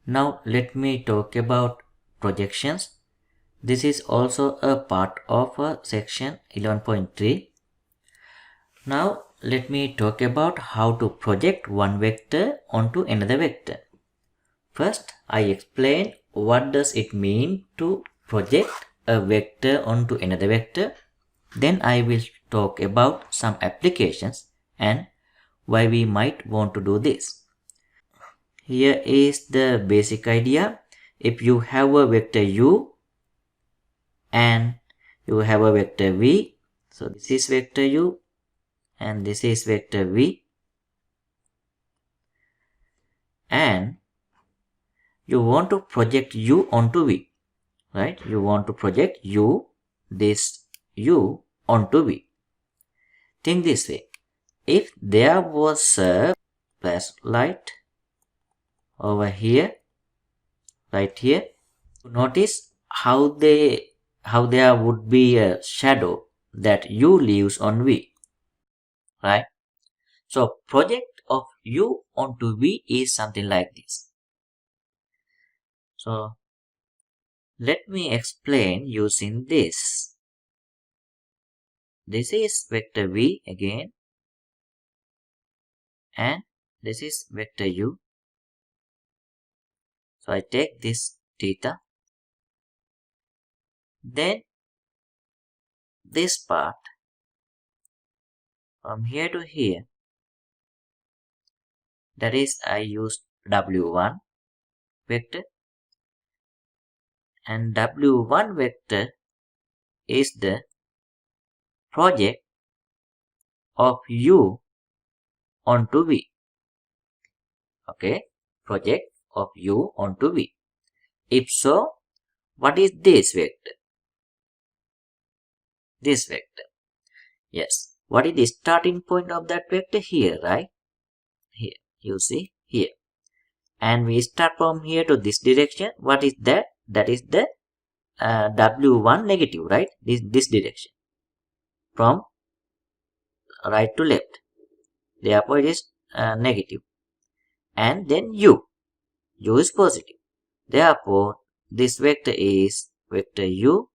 Now let me talk about projections. This is also a part of section 11.3. Now let me talk about how to project one vector onto another vector. First, I explain what does it mean to project a vector onto another vector. Then I will talk about some applications and why we might want to do this. Here is the basic idea. If you have a vector u and you have a vector v, so this is vector u and this is vector v, and you want to project u onto v, right? You want to project this u onto v. Think this way. If there was a flashlight over here, right here, notice how there would be a shadow that u leaves on v, right? So project of u onto v is something like this. So let me explain using this. This is vector v again, and this is vector u. So I take this theta. Then this part from here to here, that is I use w1 vector, and w1 vector is the project of u onto v. Okay, project of u onto v. If so, what is this vector? This vector. Yes. What is the starting point of that vector? Here, right? Here. You see? Here. And we start from here to this direction. What is that? That is the w1 negative, right? This direction. From right to left. Therefore, it is negative. And then u. U is positive. Therefore, this vector is vector u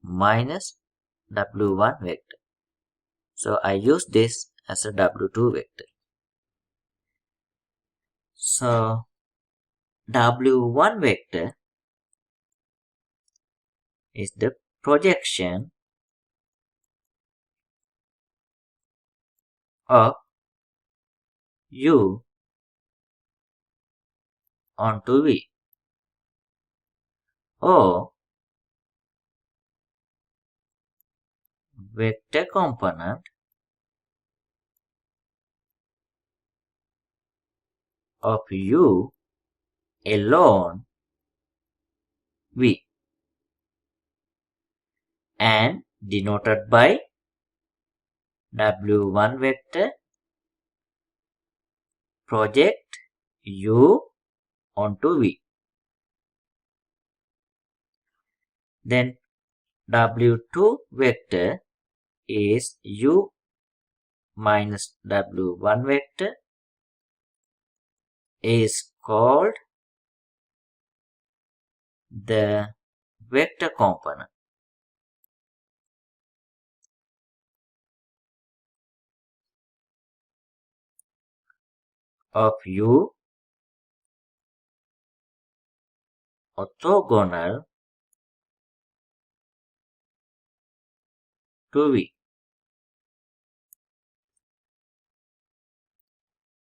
minus w1 vector. So I use this as a w2 vector. So w1 vector is the projection of u onto v, or vector component of u alone v, and denoted by w1 vector project u onto v. Then w2 vector is u minus w1 vector is called the vector component of u orthogonal to v.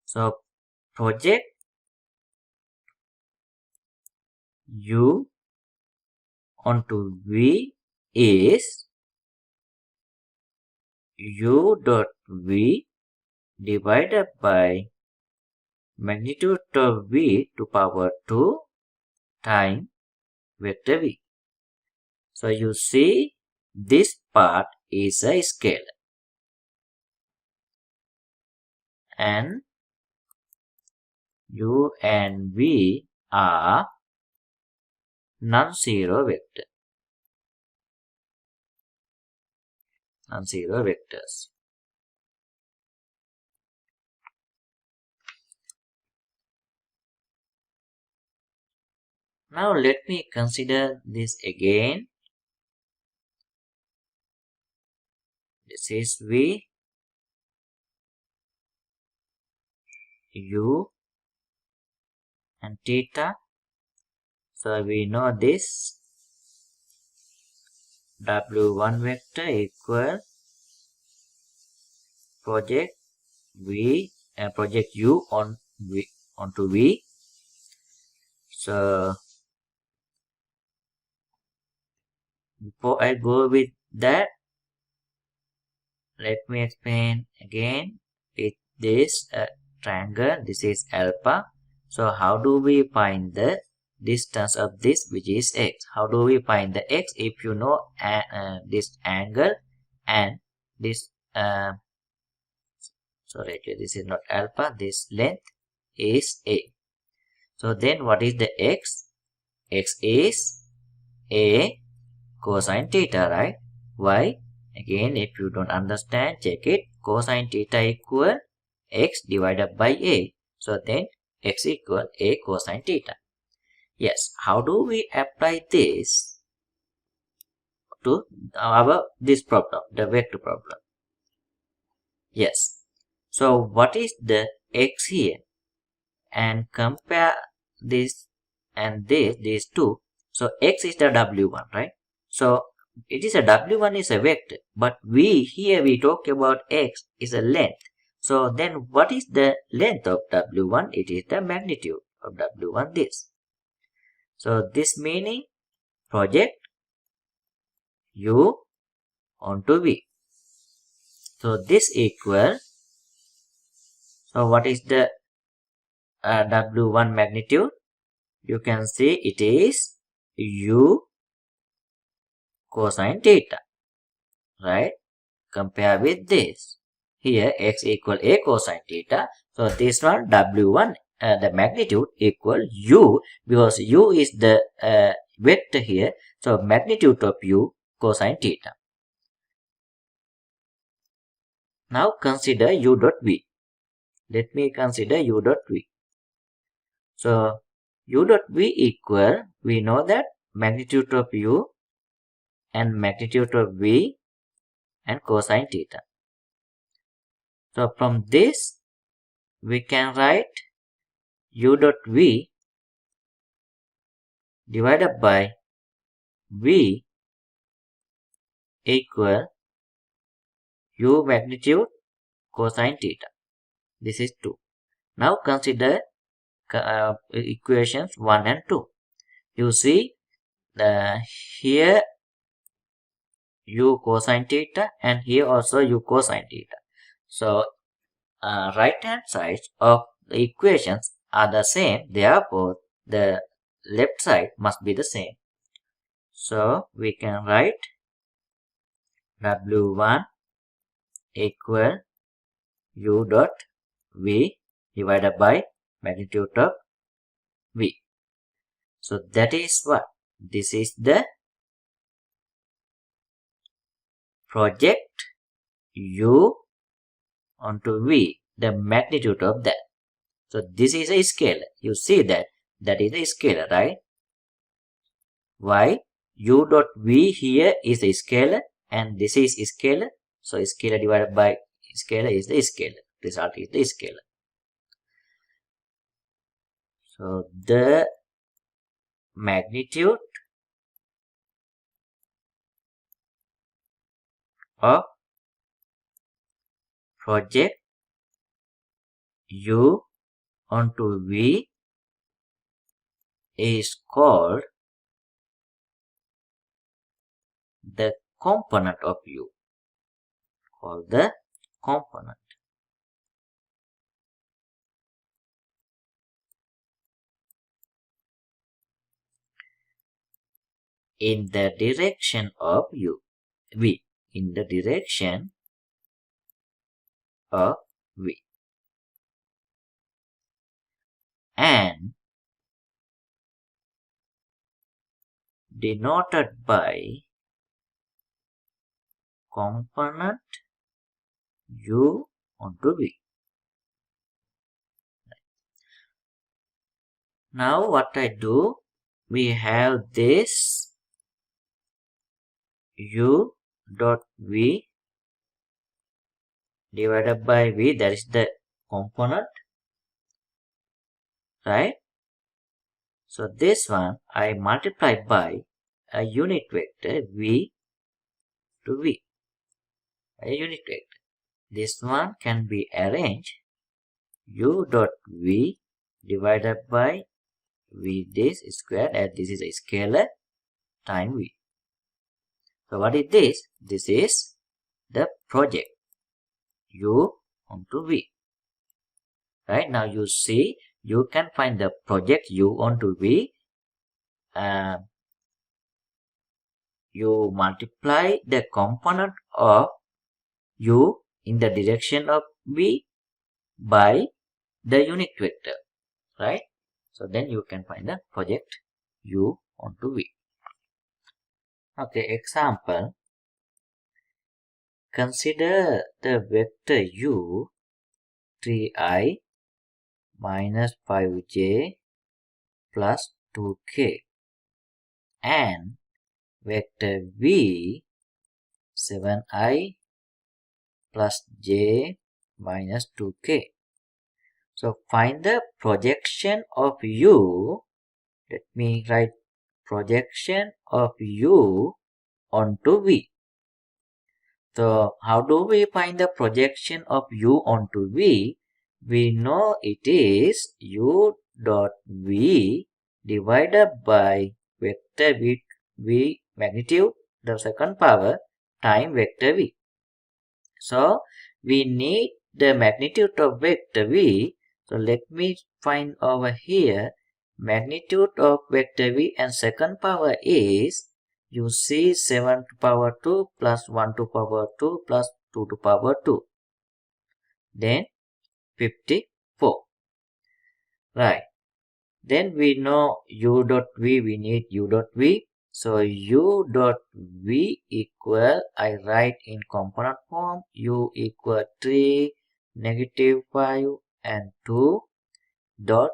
So project u onto v is u dot v divided by magnitude of v to power 2 times vector v. So you see this part is a scalar, and u and v are non-zero vectors. Now let me consider this again. This is V, U and theta. So we know this W1 vector equal project V and project U on V onto V. So before I go with that, let me explain again. With this triangle, this is alpha. So how do we find the distance of this, which is x? How do we find the x? If you know this angle and this sorry, this is not alpha, this length is a. So then what is the x? X is a cosine theta, right? Why? Again, if you don't understand, check it. Cosine theta equal x divided by a. So then x equal a cosine theta. Yes, how do we apply this to this problem, the vector problem? Yes. So what is the x here? And compare this and these two. So x is the w1, right? So it is a w1 is a vector, but here we talk about x is a length. So then what is the length of w1? It is the magnitude of w1 this. So this meaning project u onto v. So this equal, so what is the w1 magnitude? You can see it is u cosine theta, right? Compare with this. Here x equal a cosine theta. So this one w1, the magnitude equal u, because u is the vector here. So magnitude of u cosine theta. Now consider u dot v. Let me consider u dot v. So u dot v equal, we know that magnitude of u and magnitude of v and cosine theta. So from this we can write u dot v divided by v equal u magnitude cosine theta. This is 2. Now consider equations 1 and 2. You see here u cosine theta and here also u cosine theta. So right hand sides of the equations are the same, therefore the left side must be the same. So we can write w1 equal u dot v divided by magnitude of v. So that is what? This is the project u onto v, the magnitude of that. So this is a scalar. You see that is a scalar, right? Why? U dot v here is a scalar and this is scalar. So scalar divided by scalar is the scalar. Result is the scalar. So the magnitude of project u onto v is called the component of u. Called the component. In the direction of u, v, in the direction of v, and denoted by component u onto v. Now what I do, we have this u dot v divided by v, that is the component, right? So this one I multiply by a unit vector v to v, a unit vector. This one can be arranged u dot v divided by v this square, as this is a scalar, time v. So what is this? This is the project u onto v. Right now you see, you can find the project u onto v. You multiply the component of u in the direction of v by the unit vector, right? So then you can find the project u onto v. Okay, example. Consider the vector u 3i minus 5j plus 2k and vector v 7i plus j minus 2k. So find the projection of u. Let me write projection of u onto v. So how do we find the projection of u onto v? We know it is u dot v divided by vector v magnitude, the second power, time vector v. So we need the magnitude of vector v. So let me find over here magnitude of vector v, and second power is, you see, 7 to power 2 plus 1 to power 2 plus 2 to power 2. Then 54. Right. Then we know u dot v, we need u dot v. So u dot v equal, I write in component form, u equal 3, negative 5 and 2 dot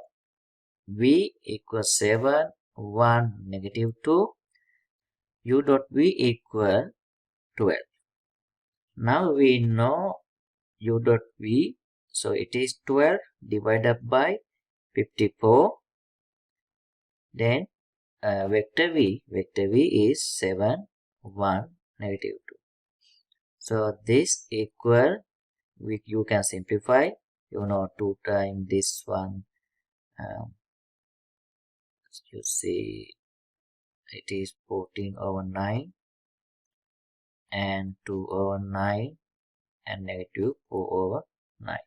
v equal 7, 1, negative 2. U dot v equal 12. Now we know u dot v, so it is 12 divided by 54. Then vector v is 7, 1, negative 2. So this equal, you can simplify, 2 times this one, you see, it is 14 over 9 and 2 over 9 and negative 4 over 9.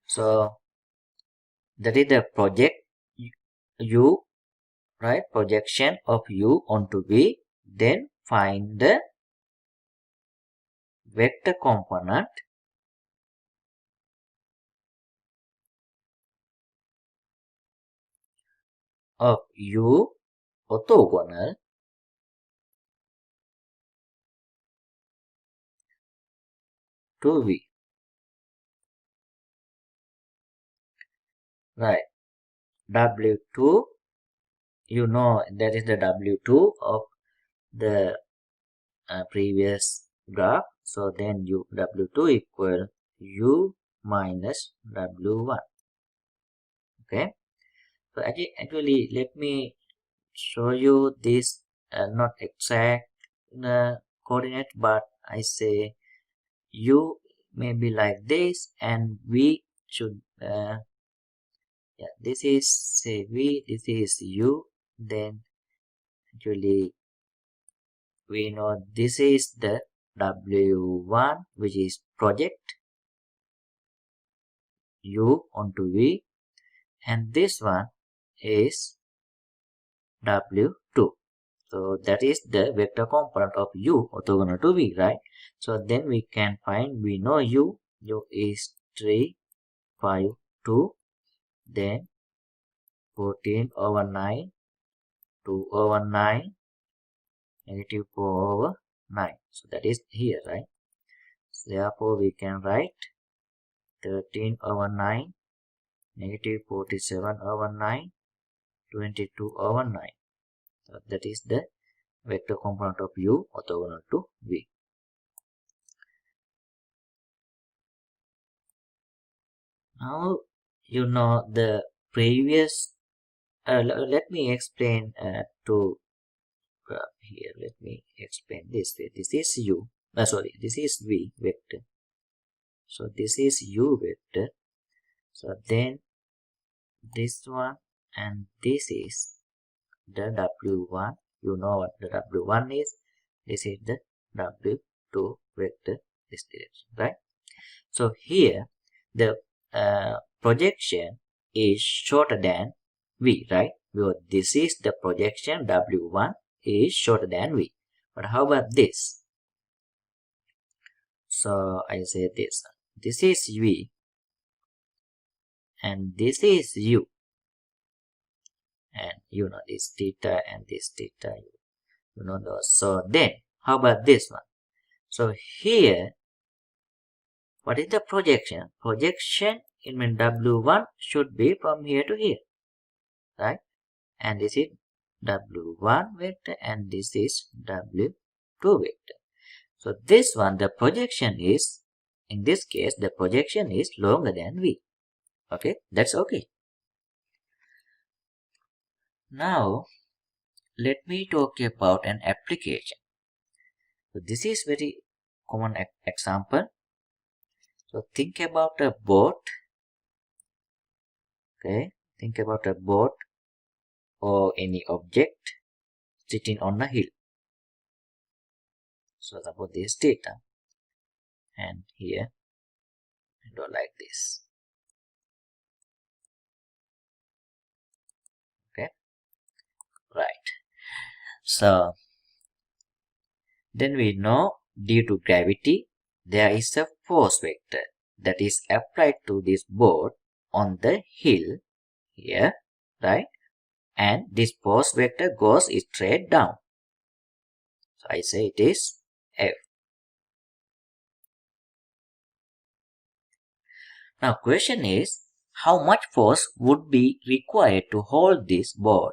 So that is the project u, right? Projection of u onto v. Then find the vector component of u orthogonal to v. Right. W2, you know that is the W2 of the previous graph. So then W2 equal u minus W1. Okay. So actually let me show you this, not exact coordinate, but I say u may be like this, and v should yeah, this is say v, this is u. Then actually we know this is the W1, which is project u onto v, and this one is W2. So that is the vector component of u orthogonal to v, right? So then we can find, we know u is 3, 5, 2, then 14 over 9, 2 over 9, negative 4 over 9. So that is here, right? So therefore we can write 13 over 9, negative 47 over 9, 22/9. So that is the vector component of U orthogonal to V. Now you know the previous. Let me explain here. Let me explain this way. This is U. Sorry, this is V vector. So this is U vector. So then this one and this is the W1. You know what the W1 is. This is the W2 vector, this direction, right? So here the projection is shorter than V, right? Because this is the projection, W1 is shorter than V. But how about this? So I say this. This is V and this is U. And you know this theta and this theta. You know those. So then how about this one? So here, what is the projection? Projection in W1 should be from here to here, right? And this is W1 vector and this is W2 vector. So this one, the projection is, in this case, the projection is longer than V. Okay, that's okay. Now, let me talk about an application. So this is very common example. So think about a boat. Okay, think about a boat or any object sitting on a hill. So suppose this theta, and here I do like this. Okay, right. So then we know due to gravity there is a force vector that is applied to this boat on the hill here, right? And this force vector goes straight down. So I say it is F. Now question is, how much force would be required to hold this boat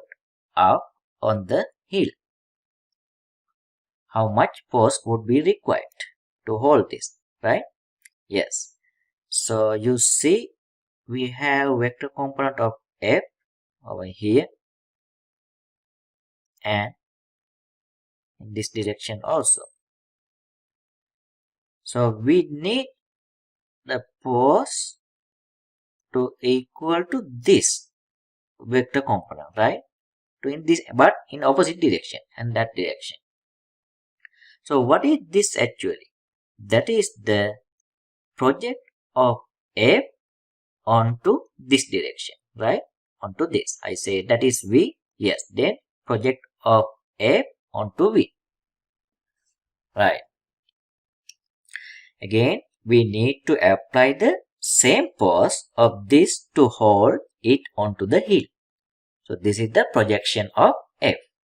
up on the hill? How much force would be required to hold this, right? Yes. So you see we have vector component of F over here and in this direction also. So we need the force to equal to this vector component, right? To in this, but in opposite direction and that direction. So what is this actually? That is the project of F onto this direction, right? Onto this. I say that is V. Yes, then project of F onto V. Right. Again, we need to apply the same force of this to hold it onto the hill. So this is the projection of F,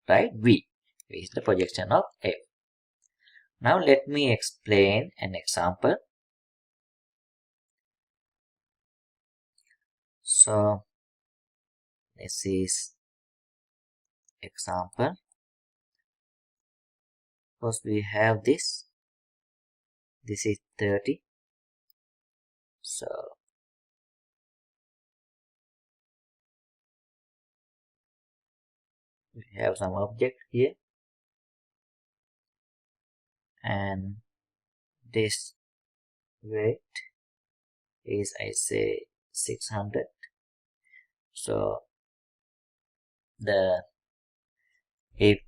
right? V. V is the projection of F. Now let me explain an example. So this is example. First we have this. This is 30. So we have some object here. And this weight is, I say, 600. So if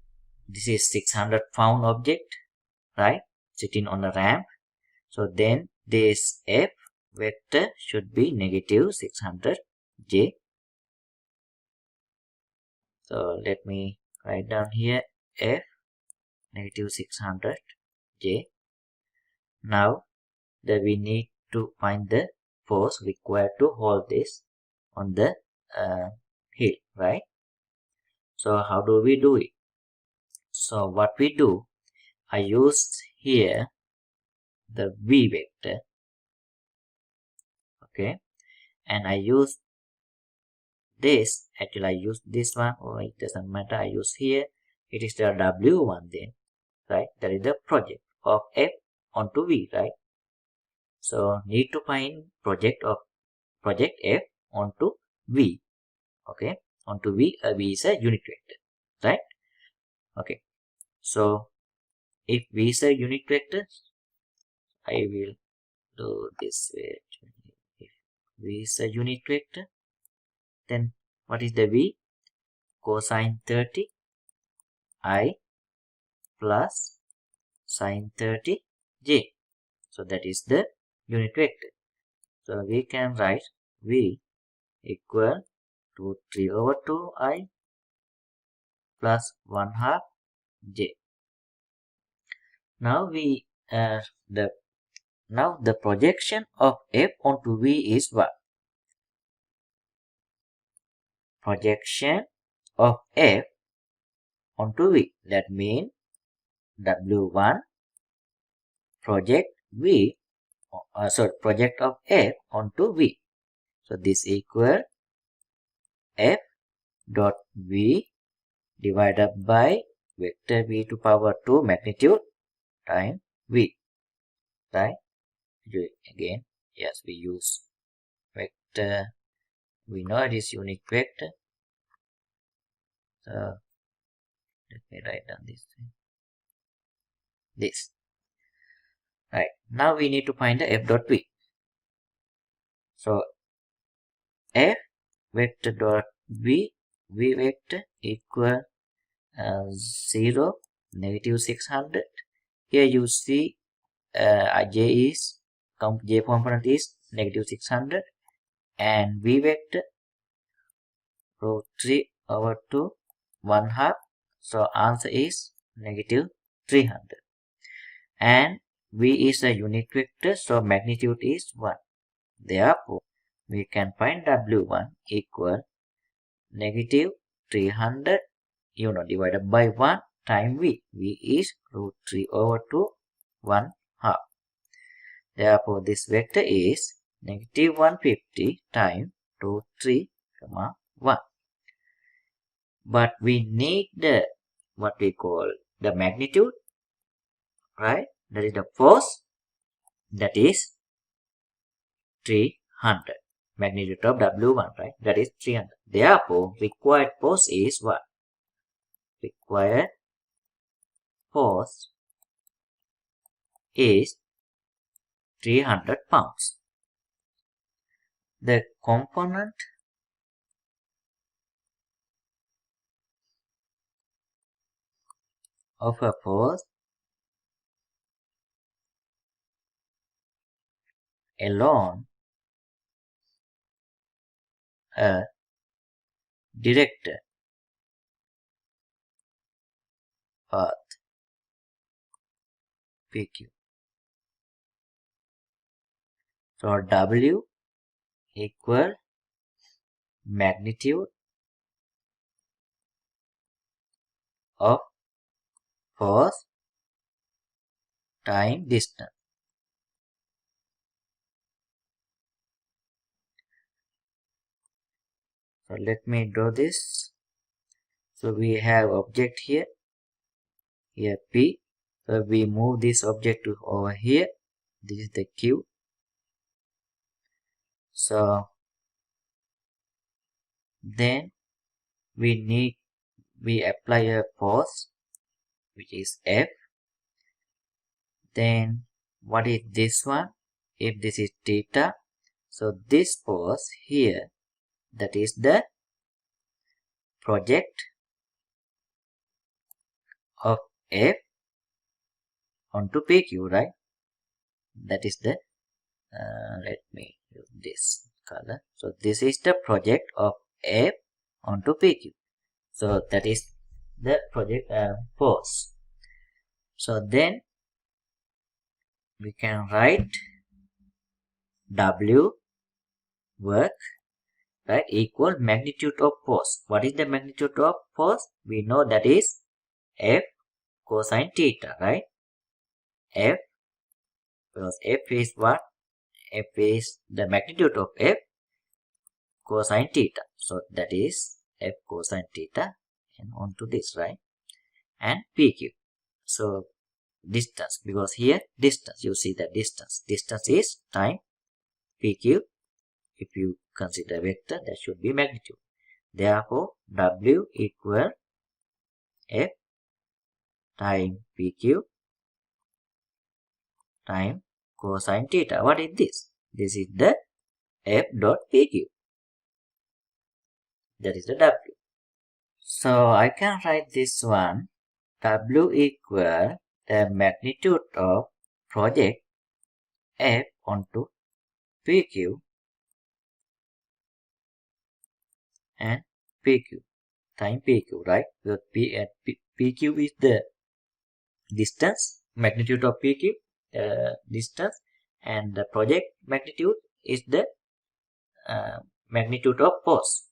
this is 600-pound object, right, sitting on a ramp, so then this F vector should be negative 600 J. So let me write down here F negative 600 J. Now that we need to find the force required to hold this on the hill, right? So how do we do it? So what we do, I used here the V vector, okay, and I use this, actually I use this one, or it doesn't matter, I use here, it is the W1 then, right? That is the project of F onto V, right? So need to find project F onto V, okay? Onto V, V is a unit vector, right? Okay, so if V is a unit vector, I will do this way. If V is a unit vector, then what is the V? Cosine 30 I plus sine 30 j. So that is the unit vector. So we can write V equal to 3 over 2 I plus 1 half j. Now the projection of F onto V is what? Projection of F onto V. That means W1 project project of F onto V. So this equal F dot V divided by vector V to power 2 magnitude times V, right? Again, yes, we use vector, we know it is unit vector, so let me write down this, right? Now we need to find the F dot V. So F vector dot V vector equal 0, negative 600. Here you see J component is negative 600, and V vector root 3 over 2 1 half. So answer is negative 300, and V is a unit vector, so magnitude is 1. Therefore we can find W1 equal negative 300 divided by 1 times V. V is root 3 over 2 1 half. Therefore this vector is negative 150 times root 3 1. But we need the what we call the magnitude, right? That is the force, that is 300. Magnitude of W1, right? That is 300. Therefore required force is what? Required force is 300 pounds. The component of a force along a directed path PQ. So W equal magnitude of force time distance. So let me draw this. So we have object here P. So we move this object to over here. This is the Q. So then we apply a force which is F. Then what is this one? If this is theta, so this force here, that is the project of F onto PQ, right? That is the let me use this color. So this is the project of F onto PQ. So that is the project force. So then we can write W work, right, equal magnitude of force. What is the magnitude of force? We know that is F cosine theta, right? F, because F is what? F is the magnitude of F cosine theta. So that is f cosine theta and onto this, right? And PQ. So distance, because here distance, you see the distance. Distance is time PQ. If you consider vector, that should be magnitude. Therefore, W equal F time PQ time cosine theta. What is this? This is the F dot PQ. That is the W. So I can write this one. W equal the magnitude of project F onto PQ and PQ time PQ, right? Because PQ is the distance, magnitude of PQ, distance, and the project magnitude is the magnitude of force.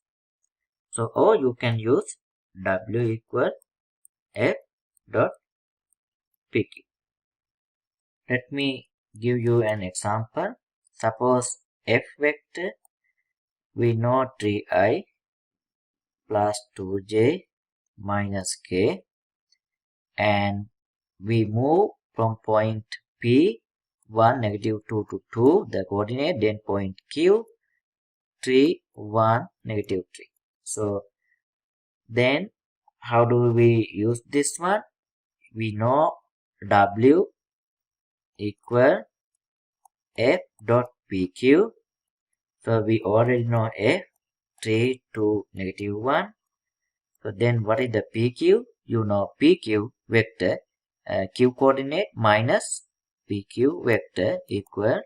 So, or you can use W equal F dot PQ. Let me give you an example. Suppose F vector, we know 3i plus 2j minus k, and we move from point P 1 negative 2 to 2 the coordinate, then point Q 3 1 negative 3. So then how do we use this one? We know W equal F dot PQ. So we already know F 3 to negative 1. So then what is the PQ? You know PQ vector, Q coordinate minus PQ vector equal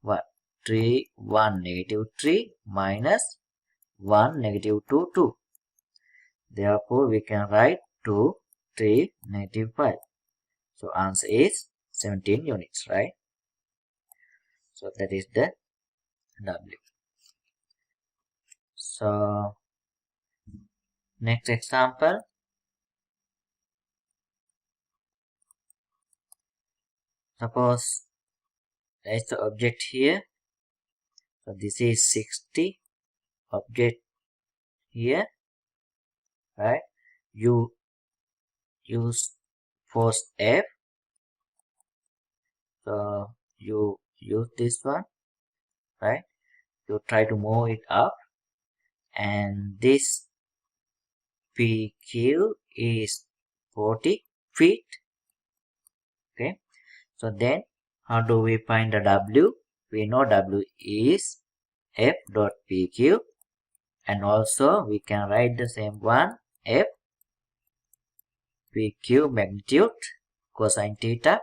what? 3 1 negative 3 minus 1 negative 2 2. Therefore we can write 2 3 negative 5. So answer is 17 units, right? So that is the W. So next example. Suppose there is the object here. So this is 60 object here, right? You use force F. So you use this one, right? You try to move it up, and this PQ is 40 feet. Okay. So then how do we find the W? We know W is F dot PQ, and also we can write the same one, F PQ magnitude cosine theta.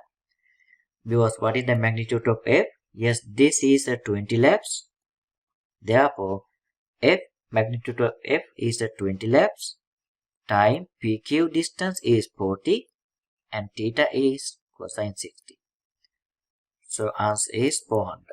Because what is the magnitude of F? Yes, this is a 20 laps. Therefore, F magnitude of F is a 20 laps time PQ distance is 40 and theta is cosine 60. So answer is 400.